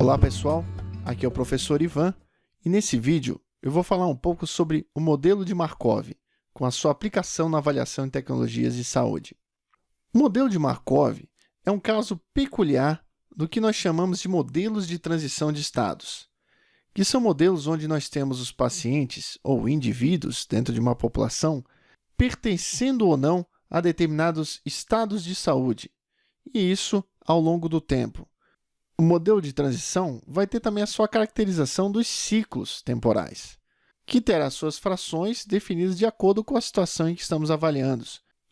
Olá pessoal, aqui é o professor Ivan e nesse vídeo eu vou falar um pouco sobre o modelo de Markov, com a sua aplicação na avaliação em tecnologias de saúde. O modelo de Markov é um caso peculiar do que nós chamamos de modelos de transição de estados, que são modelos onde nós temos os pacientes ou indivíduos dentro de uma população pertencendo ou não a determinados estados de saúde, e isso ao longo do tempo. O modelo de transição vai ter também a sua caracterização dos ciclos temporais, que terá suas frações definidas de acordo com a situação em que estamos avaliando.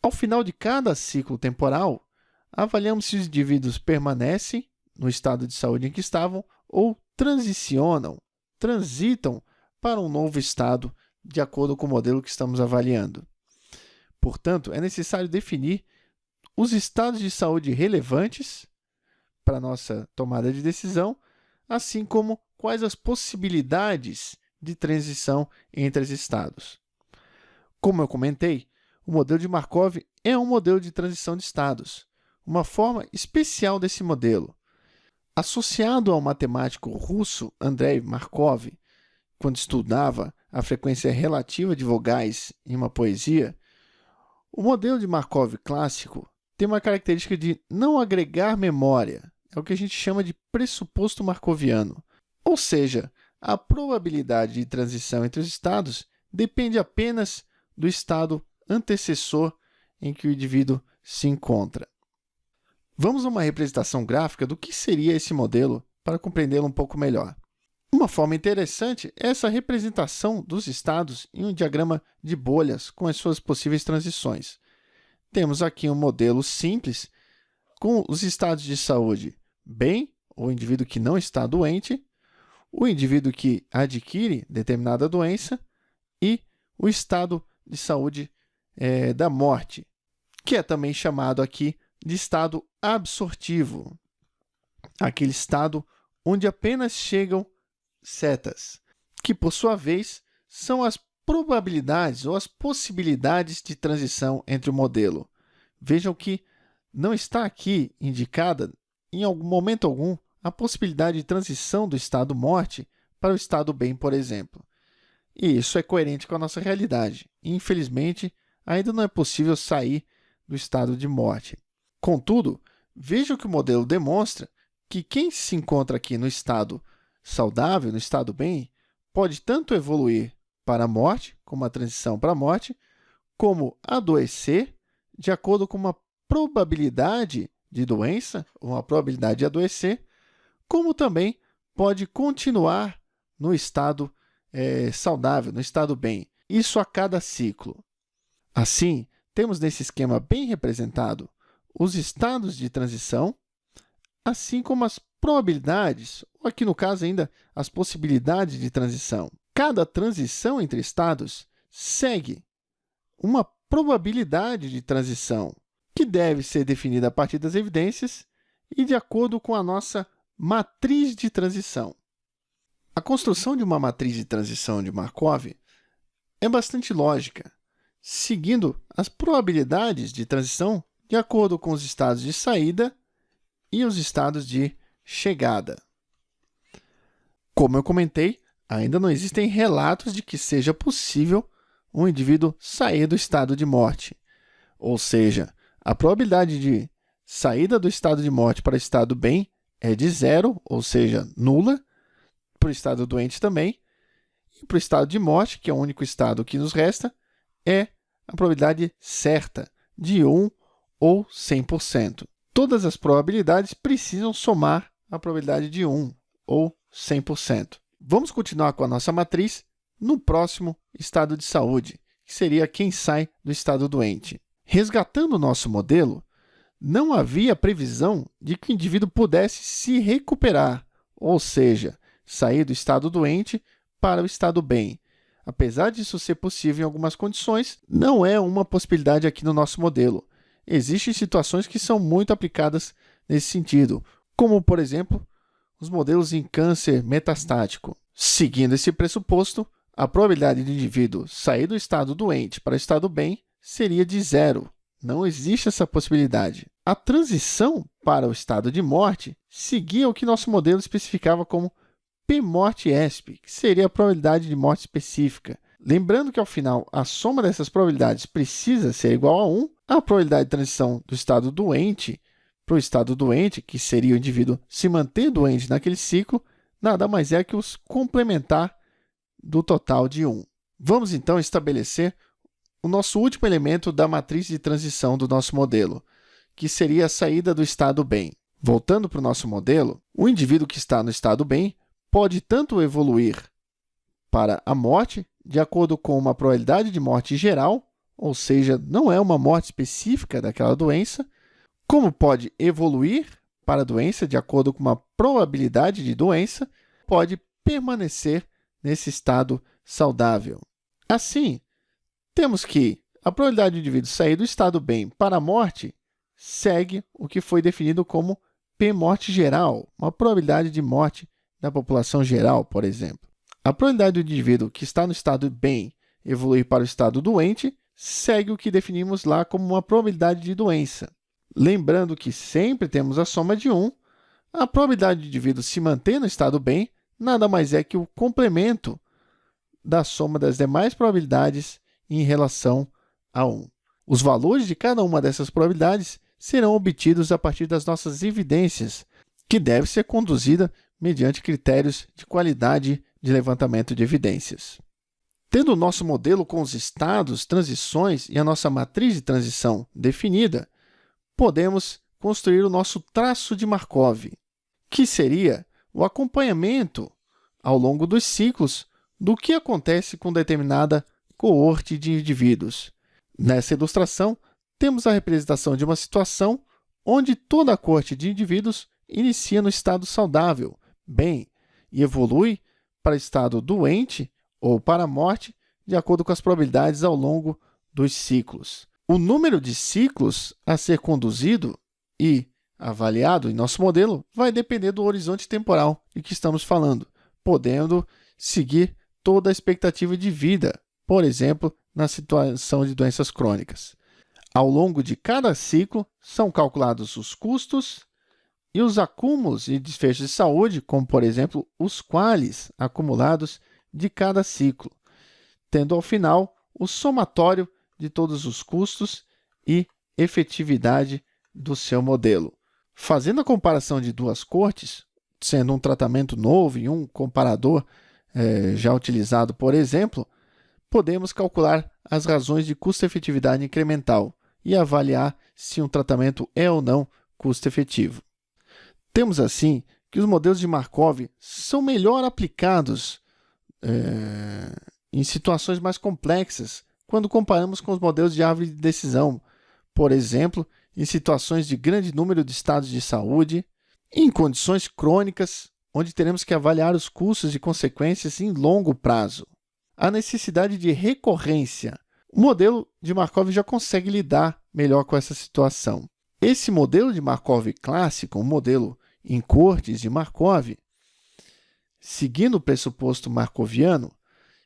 Ao final de cada ciclo temporal, avaliamos se os indivíduos permanecem no estado de saúde em que estavam ou transitam para um novo estado de acordo com o modelo que estamos avaliando. Portanto, é necessário definir os estados de saúde relevantes para a nossa tomada de decisão, assim como quais as possibilidades de transição entre os estados. Como eu comentei, o modelo de Markov é um modelo de transição de estados, uma forma especial desse modelo. Associado ao matemático russo Andrei Markov, quando estudava a frequência relativa de vogais em uma poesia, o modelo de Markov clássico tem uma característica de não agregar memória. É o que a gente chama de pressuposto markoviano. Ou seja, a probabilidade de transição entre os estados depende apenas do estado antecessor em que o indivíduo se encontra. Vamos a uma representação gráfica do que seria esse modelo para compreendê-lo um pouco melhor. Uma forma interessante é essa representação dos estados em um diagrama de bolhas com as suas possíveis transições. Temos aqui um modelo simples com os estados de saúde bem, o indivíduo que não está doente, o indivíduo que adquire determinada doença e o estado de saúde da morte, que é também chamado aqui de estado absortivo, aquele estado onde apenas chegam setas, que por sua vez são as probabilidades ou as possibilidades de transição entre o modelo. Vejam que não está aqui indicada, em algum momento algum, a possibilidade de transição do estado morte para o estado bem, por exemplo. E isso é coerente com a nossa realidade. Infelizmente, ainda não é possível sair do estado de morte. Contudo, vejam que o modelo demonstra que quem se encontra aqui no estado saudável, no estado bem, pode tanto evoluir para a morte, como a transição para a morte, como adoecer, de acordo com uma probabilidade de doença, ou uma probabilidade de adoecer, como também pode continuar no estado saudável, no estado bem. Isso a cada ciclo. Assim, temos nesse esquema bem representado os estados de transição, assim como as probabilidades, ou aqui no caso ainda as possibilidades de transição. Cada transição entre estados segue uma probabilidade de transição, que deve ser definida a partir das evidências e de acordo com a nossa matriz de transição. A construção de uma matriz de transição de Markov é bastante lógica, seguindo as probabilidades de transição de acordo com os estados de saída e os estados de chegada. Como eu comentei, ainda não existem relatos de que seja possível um indivíduo sair do estado de morte, ou seja, a probabilidade de saída do estado de morte para o estado bem é de zero, ou seja, nula, para o estado doente também, e para o estado de morte, que é o único estado que nos resta, é a probabilidade certa, de 1 ou 100%. Todas as probabilidades precisam somar a probabilidade de 1 ou 100%. Vamos continuar com a nossa matriz no próximo estado de saúde, que seria quem sai do estado doente. Resgatando o nosso modelo, não havia previsão de que o indivíduo pudesse se recuperar, ou seja, sair do estado doente para o estado bem. Apesar disso ser possível em algumas condições, não é uma possibilidade aqui no nosso modelo. Existem situações que são muito aplicadas nesse sentido, como, por exemplo, os modelos em câncer metastático. Seguindo esse pressuposto, a probabilidade do indivíduo sair do estado doente para o estado bem seria de zero. Não existe essa possibilidade. A transição para o estado de morte seguia o que nosso modelo especificava como P-morte-ESP, que seria a probabilidade de morte específica. Lembrando que, ao final, a soma dessas probabilidades precisa ser igual a 1, a probabilidade de transição do estado doente para o estado doente, que seria o indivíduo se manter doente naquele ciclo, nada mais é que os complementar do total de 1. Vamos, então, estabelecer o nosso último elemento da matriz de transição do nosso modelo, que seria a saída do estado bem. Voltando para o nosso modelo, o indivíduo que está no estado bem pode tanto evoluir para a morte, de acordo com uma probabilidade de morte geral, ou seja, não é uma morte específica daquela doença, como pode evoluir para a doença, de acordo com uma probabilidade de doença, pode permanecer nesse estado saudável. Assim, temos que a probabilidade do indivíduo sair do estado bem para a morte segue o que foi definido como P-morte geral, uma probabilidade de morte da população geral, por exemplo. A probabilidade do indivíduo que está no estado bem evoluir para o estado doente segue o que definimos lá como uma probabilidade de doença. Lembrando que sempre temos a soma de 1, a probabilidade do indivíduo se manter no estado bem nada mais é que o complemento da soma das demais probabilidades em relação a 1. Os valores de cada uma dessas probabilidades serão obtidos a partir das nossas evidências, que deve ser conduzida mediante critérios de qualidade de levantamento de evidências. Tendo o nosso modelo com os estados, transições e a nossa matriz de transição definida, podemos construir o nosso traço de Markov, que seria o acompanhamento ao longo dos ciclos do que acontece com determinada coorte de indivíduos. Nessa ilustração, temos a representação de uma situação onde toda a coorte de indivíduos inicia no estado saudável, bem, e evolui para estado doente ou para a morte, de acordo com as probabilidades ao longo dos ciclos. O número de ciclos a ser conduzido e avaliado em nosso modelo vai depender do horizonte temporal de que estamos falando, podendo seguir toda a expectativa de vida, por exemplo, na situação de doenças crônicas. Ao longo de cada ciclo, são calculados os custos e os acúmulos e desfechos de saúde, como, por exemplo, os quales acumulados de cada ciclo, tendo ao final o somatório de todos os custos e efetividade do seu modelo. Fazendo a comparação de duas coortes, sendo um tratamento novo e um comparador já utilizado, por exemplo, podemos calcular as razões de custo-efetividade incremental e avaliar se um tratamento é ou não custo-efetivo. Temos, assim, que os modelos de Markov são melhor aplicados em situações mais complexas quando comparamos com os modelos de árvore de decisão, por exemplo, em situações de grande número de estados de saúde, em condições crônicas, onde teremos que avaliar os custos e consequências em longo prazo. A necessidade de recorrência. O modelo de Markov já consegue lidar melhor com essa situação. Esse modelo de Markov clássico, um modelo em coortes de Markov, seguindo o pressuposto markoviano,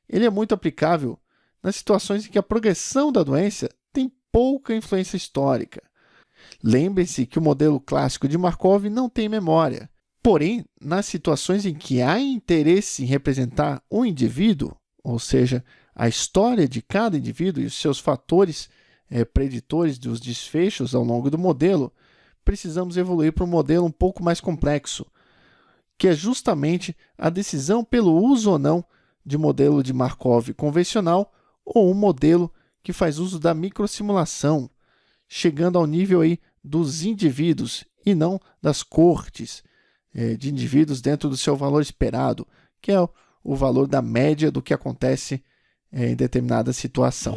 ele é muito aplicável nas situações em que a progressão da doença tem pouca influência histórica. Lembre-se que o modelo clássico de Markov não tem memória. Porém, nas situações em que há interesse em representar um indivíduo, ou seja, a história de cada indivíduo e os seus fatores preditores dos desfechos ao longo do modelo, precisamos evoluir para um modelo um pouco mais complexo, que é justamente a decisão pelo uso ou não de modelo de Markov convencional ou um modelo que faz uso da microsimulação, chegando ao nível aí dos indivíduos e não das coortes de indivíduos dentro do seu valor esperado, que é o valor da média do que acontece em determinada situação.